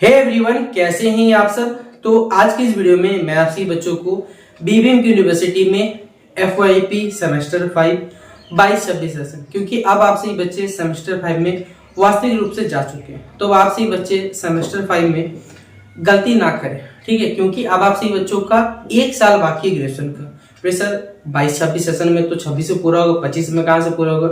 Hey everyone, कैसे हैं आप सब। तो आज की इस वीडियो में मैं आप सभी बच्चों को बीबीएम की यूनिवर्सिटी में FYP सेमेस्टर 5 22-26 सेशन, क्योंकि अब आप सभी बच्चे सेमेस्टर 5 में वास्तविक रूप से जा चुके हैं, तो आप सभी बच्चे सेमेस्टर 5 में गलती ना करें, ठीक है। क्योंकि अब आप सभी बच्चों का एक साल बाकी है ग्रेजुएशन का। सर 22-26 सेशन में तो 26 से पूरा होगा, 25 में कहाँ से पूरा होगा,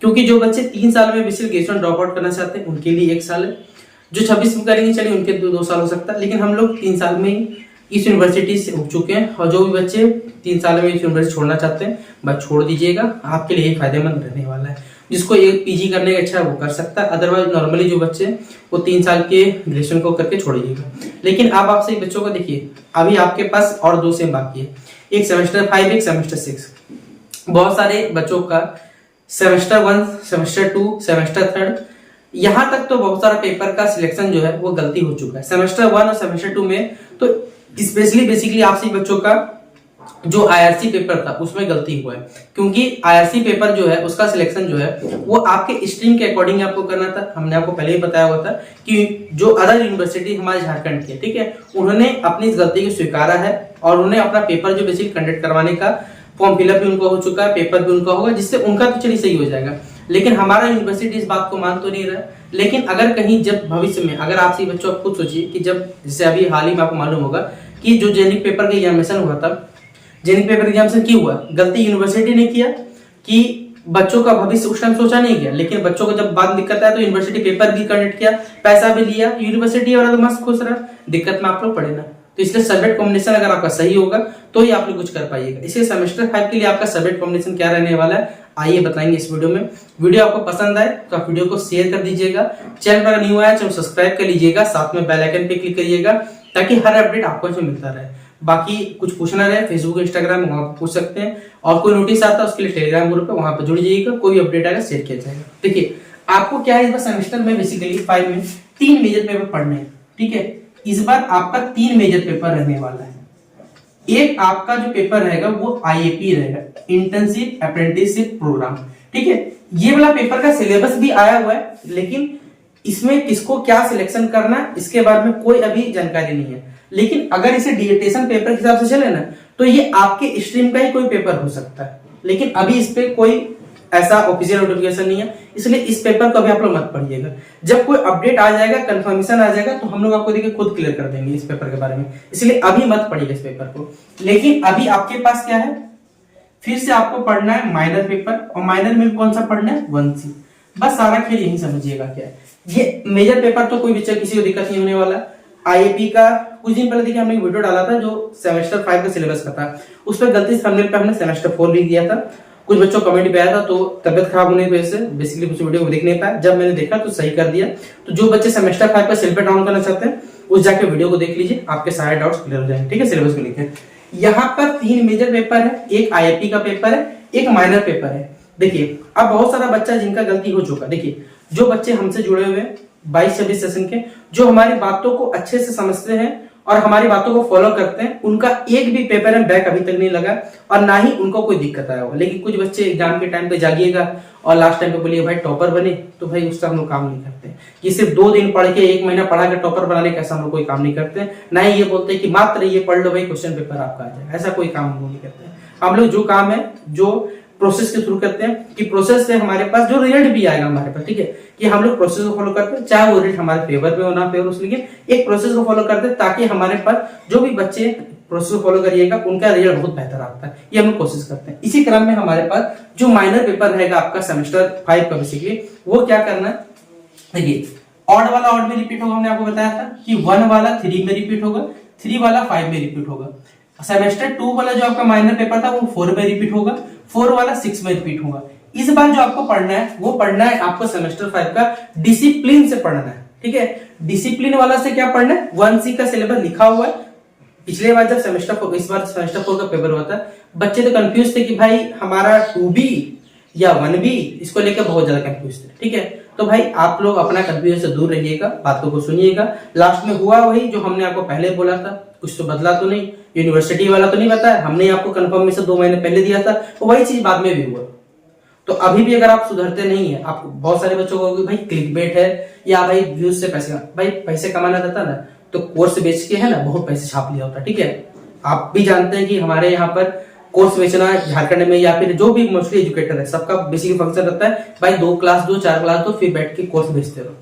क्योंकि जो बच्चे 3 साल में बेसिक ग्रेजुएशन ड्रॉप आउट करना चाहते हैं उनके लिए 1 साल है, जो 26 में करेंगे चलिए उनके 2 साल हो सकता है, लेकिन हम लोग 3 साल में ही इस यूनिवर्सिटी से उठ चुके हैं। और जो भी बच्चे 3 साल में इस यूनिवर्सिटी छोड़ना चाहते हैं बस छोड़ दीजिएगा, आपके लिए फायदेमंद रहने वाला है। जिसको एक पीजी करने की इच्छा है वो कर सकता है, अदरवाइज नॉर्मली जो बच्चे वो 3 साल के ग्रेजुएशन को करके छोड़िएगा। लेकिन अब आप सही बच्चों को देखिए, अभी आपके पास और 2 सेम बाकी है, एक सेमेस्टर 5 एक सेमेस्टर 6। बहुत सारे बच्चों का सेमेस्टर 1 सेमेस्टर 2 सेमेस्टर 3 यहाँ तक तो बहुत सारा पेपर का सिलेक्शन जो है वो गलती हो चुका है। सेमेस्टर 1 और सेमेस्टर 2 में तो स्पेशली बेसिकली आप सभी बच्चों का जो IRC पेपर था उसमें गलती हुआ है, क्योंकि IRC पेपर जो है उसका सिलेक्शन जो है वो आपके स्ट्रीम के अकॉर्डिंग आपको करना था। हमने आपको पहले ही बताया हुआ था कि जो अदर यूनिवर्सिटी हमारे झारखंड की, ठीक है, उन्होंने अपनी इस गलती को स्वीकारा है और उन्होंने अपना पेपर जो बेसिक कंडक्ट करवाने का फॉर्म फिलअप भी उनका हो चुका है, पेपर भी उनका होगा, जिससे उनका तो चलिए सही हो जाएगा। लेकिन हमारा यूनिवर्सिटी इस बात को मान तो नहीं रहा। लेकिन अगर कहीं जब भविष्य में अगर आप सही बच्चों खुद सोचिए कि जब जैसे अभी हाल ही में आपको मालूम होगा कि जो जेनिक पेपर का एग्जामिनेशन हुआ था, जेनिक पेपर एग्जामिनेशन क्यों हुआ, गलती यूनिवर्सिटी ने किया कि बच्चों का भविष्य उस टाइम सोचा नहीं गया। लेकिन बच्चों को जब बाद दिक्कत आया तो यूनिवर्सिटी पेपर भी कंडक्ट किया, पैसा भी लिया, यूनिवर्सिटी वाला तो मस्त खुश रहा, दिक्कत में आप लोग पड़े ना। तो इसलिए सब्जेक्ट कॉम्बिनेशन अगर आपका सही होगा तो ही आप लोग कुछ कर पाइएगा। इसलिए सेमेस्टर 5 के लिए आपका सब्जेक्ट कॉम्बिनेशन क्या रहने वाला है आइए बताएंगे इस वीडियो में। वीडियो आपको पसंद आए तो आप वीडियो को शेयर कर दीजिएगा, चैनल पर न्यू आया चैनल सब्सक्राइब कर लीजिएगा, साथ में बेल आइकन पे क्लिक करिएगा ताकि हर अपडेट आपको इसमें मिलता रहे। बाकी कुछ पूछना रहे फेसबुक इंस्टाग्राम वहां पर पूछ सकते हैं, और कोई नोटिस आता है उसके लिए टेलीग्राम ग्रुप है, वहां पर जुड़ जाइएगा, कोई अपडेट आएगा शेयर किया जाएगा। देखिए आपको क्या है, इस बार सेमेस्टर में बेसिकली 5 में 3 मेजर पेपर पढ़ने हैं, ठीक है। इस बार आपका 3 मेजर पेपर रहने वाला है। एक आपका जो पेपर रहेगा वो IAP रहेगा, इंटर्नशिप अप्रेंटिसशिप प्रोग्राम, ठीक है। ये वाला पेपर का सिलेबस भी आया हुआ है, लेकिन इसमें किसको क्या सिलेक्शन करना है इसके बारे में कोई अभी जानकारी नहीं है। लेकिन अगर इसे डिटेशन पेपर के हिसाब से चले ना तो ये आपके स्ट्रीम का ही कोई पेपर हो सकता है, लेकिन अभी इस पे कोई ऐसा ऑफिशियल नोटिफिकेशन नहीं है, इसलिए इस पेपर को अभी आप लोग मत पढ़िएगा। जब कोई अपडेट आ जाएगा, कंफर्मेशन आ जाएगा तो हम लोग आपको देखिए खुद क्लियर कर देंगे इस पेपर के बारे में, इसलिए अभी मत पढ़िएगा इस पेपर को। लेकिन अभी आपके पास क्या है, फिर से आपको पढ़ना है माइनर पेपर, और माइनर में कौन सा पढ़ना है 1C। बस सारा खेल यही समझिएगा क्या है। ये मेजर पेपर तो कोई बच्चा किसी को दिक्कत नहीं होने वाला। IAP का कुछ दिन पहले देखिए हमने एक वीडियो डाला था जो सेमेस्टर 5 का सिलेबस का था, उस पर गलती से थंबनेल पे हमने सेमेस्टर 4 लिख दिया था। कुछ बच्चों को कमेंट भी आया था, तो तबियत खराब होने की वजह से बेसिकली कुछ वीडियो को देख नहीं पाया, जब मैंने देखा तो सही कर दिया। तो जो बच्चे सेमेस्टर 5 का सिलेबस डाउन करना चाहते हैं उस जाके वीडियो को देख लीजिए, आपके सारे डाउट्स क्लियर हो जाएंगे, ठीक है। सिलेबस को लेकर यहाँ पर 3 मेजर पेपर है, एक IAP का पेपर है, एक माइनर पेपर है। देखिए अब बहुत सारा बच्चा जिनका गलती हो चुका, देखिए जो बच्चे हमसे जुड़े हुए 22-26 सेशन के, जो हमारी बातों को अच्छे से समझते हैं और हमारी बातों को फॉलो करते हैं, उनका एक भी पेपर में बैक अभी तक नहीं लगा और ना ही उनको कोई दिक्कत आया होगा। लेकिन कुछ बच्चे एग्जाम के टाइम पे जागिएगा और लास्ट टाइम पे बोलिए भाई टॉपर बने, तो भाई उसका हम लोग काम नहीं करते कि सिर्फ 2 दिन पढ़ के 1 महीना पढ़ा के टॉपर बनाने का ऐसा हम लोग कोई काम नहीं करते। ना ही ये बोलते कि मात्र ये पढ़ लो भाई क्वेश्चन पेपर आपका आ जाएगा, ऐसा कोई काम हम लोग नहीं करते। हम लोग जो काम है जो प्रोसेस के थ्रू करते हैं कि प्रोसेस से हमारे पास जो रिजल्ट भी आएगा हमारे पास, ठीक है, कि हम लोग प्रोसेस को फॉलो करते हैं, चाहे वो रिजल्ट हमारे फेवर में हो ना फेवर, लेकिन एक प्रोसेस को फॉलो करते हैं ताकि हमारे पास जो भी बच्चे प्रोसेस को फॉलो करिएगा उनका रिजल्ट बहुत बेहतर आता है, ये हम लोग कोशिश करते हैं। इसी क्रम में हमारे पास जो माइनर पेपर रहेगा आपका सेमेस्टर 5 का बेसिकली वो क्या करना है, देखिए ऑड वाला ऑड में रिपीट होगा, हमने आपको बताया था कि 1 वाला 3 में रिपीट होगा, 3 वाला 5 में रिपीट होगा। सेमेस्टर 2 वाला जो आपका माइनर पेपर था वो 4 में रिपीट होगा, 4 वाला 6 में रिपीट होगा। इस बार जो आपको पढ़ना है वो पढ़ना है आपको सेमेस्टर 5 का डिसिप्लिन से पढ़ना है, ठीक है। डिसिप्लिन वाला से क्या पढ़ना है, 1C का सिलेबस लिखा हुआ है। पिछले बार जब सेमेस्टर 4 इस बार सेमेस्टर 4 का पेपर हुआ था, बच्चे तो कंफ्यूज थे कि भाई हमारा 2B या 1B, इसको लेकर बहुत ज्यादा कंफ्यूज थे, ठीक है। तो भाई आप लोग अपना कंफ्यूजन से दूर रहिएगा, बातों को सुनिएगा। लास्ट में हुआ वही जो हमने आपको पहले बोला था, कुछ तो बदला तो नहीं, यूनिवर्सिटी वाला तो नहीं बताया, हमने आपको कंफर्मेशन 2 महीने पहले दिया था, तो वही चीज बाद में भी हुआ। तो अभी भी अगर आप सुधरते नहीं है, आप बहुत सारे बच्चों को भाई क्लिकबेट है या भाई व्यूज से पैसे, भाई पैसे कमाना रहता ना तो कोर्स बेच के है ना बहुत पैसे छाप लिया होता, ठीक है। आप भी जानते हैं कि हमारे यहाँ पर कोर्स बेचना झारखंड में या फिर जो भी मोस्टली एजुकेटर है सबका बेसिक फंक्शन रहता है भाई 2 क्लास दो 4 क्लास दो फिर बैठ के कोर्स बेचते रहो।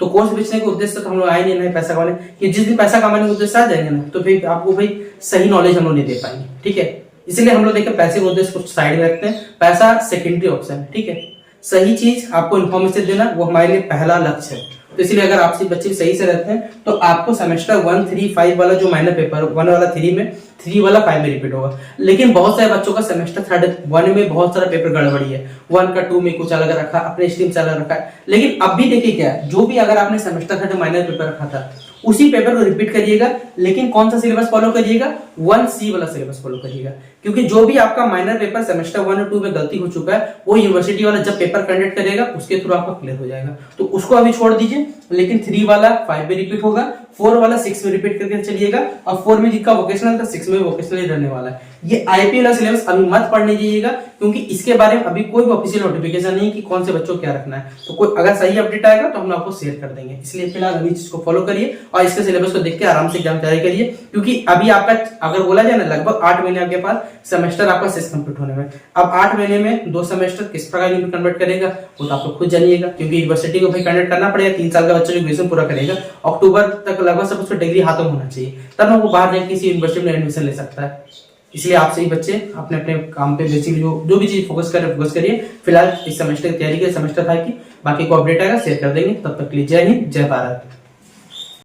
तो कोर्स बेचने के उद्देश्य तो हम लोग आए नहीं पैसा कमाने, कि जिस दिन पैसा कमाने के उद्देश्य आ जाएंगे ना तो फिर आपको भाई सही नॉलेज हम लोग नहीं दे पाएंगे, ठीक है। इसलिए हम लोग देखिए पैसे के उद्देश्य कुछ साइड में रखते हैं, पैसा सेकेंडरी ऑप्शन है, ठीक है। सही चीज आपको इन्फॉर्मेशन देना वो हमारे लिए पहला लक्ष्य है। तो इसलिए अगर आपसे बच्चे सही से रहते हैं तो आपको सेमेस्टर 1, 3, 5 वाला जो माइनर पेपर 1 वाला 3 में 3 वाला 5 में रिपीट होगा। लेकिन बहुत सारे बच्चों का सेमेस्टर 1 में बहुत सारा पेपर गड़बड़ी है, 1 का 2 में कुछ अलग रखा, अपने स्ट्रीम से अलग रखा है। लेकिन अब भी देखिए क्या है, जो भी अगर आपने सेमेस्टर 3 माइनर पेपर रखा था उसी पेपर को रिपीट करिएगा, लेकिन कौन सा सिलेबस फॉलो करिएगा, 1C वाला सिलेबस फॉलो करिएगा। क्योंकि जो भी आपका माइनर पेपर सेमेस्टर 1 और 2 में गलती हो चुका है वो यूनिवर्सिटी वाला जब पेपर कंडक्ट करेगा उसके थ्रू आपका क्लियर हो जाएगा। तो उसको अभी छोड़ दीजिए, लेकिन 3 वाला 5 में रिपीट होगा, 4 वाला 6 में रिपीट करके चलिएगा, और 4 में जिसका वोकेशनल था 6 में वोकेशनल रहने वाला है। ये आईपी वाला सिलेबस अभी मत पढ़ने जाइएगा, क्योंकि इसके बारे में अभी कोई ऑफिशियल नोटिफिकेशन नहीं कि कौन से बच्चों को क्या रखना है। तो कोई अगर सही अपडेट आएगा तो हम आपको शेयर कर देंगे। इसलिए फिलहाल अभी इसको फॉलो करिए और इसके सिलेबस को देख के आराम से एग्जाम तैयारी करिए, क्योंकि अभी आपका अगर बोला जाए ना लगभग 8 महीने आपके पास सेमेस्टर आपका शेष कंप्लीट होने में। अब 8 महीने में 2 सेमेस्टर किस प्रकार कन्वर्ट करेगा वो तो आप लोग खुद जानिएगा, क्योंकि यूनिवर्सिटी को भाई कंडक्ट करना पड़ेगा। 3 साल का बच्चा जो ग्रेजुएशन पूरा करेगा अक्टूबर तक लगभग सब उसको डिग्री हाथों में होना चाहिए, तब वो बाहर जाकर किसी यूनिवर्सिटी में एडमिशन ले सकता है। इसलिए आप सही बच्चे अपने अपने काम पे बेसिक जो भी चीज फोकस करिए। फिलहाल इस सेमेस्टर की तैयारी के सेमेस्टर 5 की बाकी को अपडेट आएगा शेयर कर देंगे। तब तक के लिए जय हिंद जय भारत।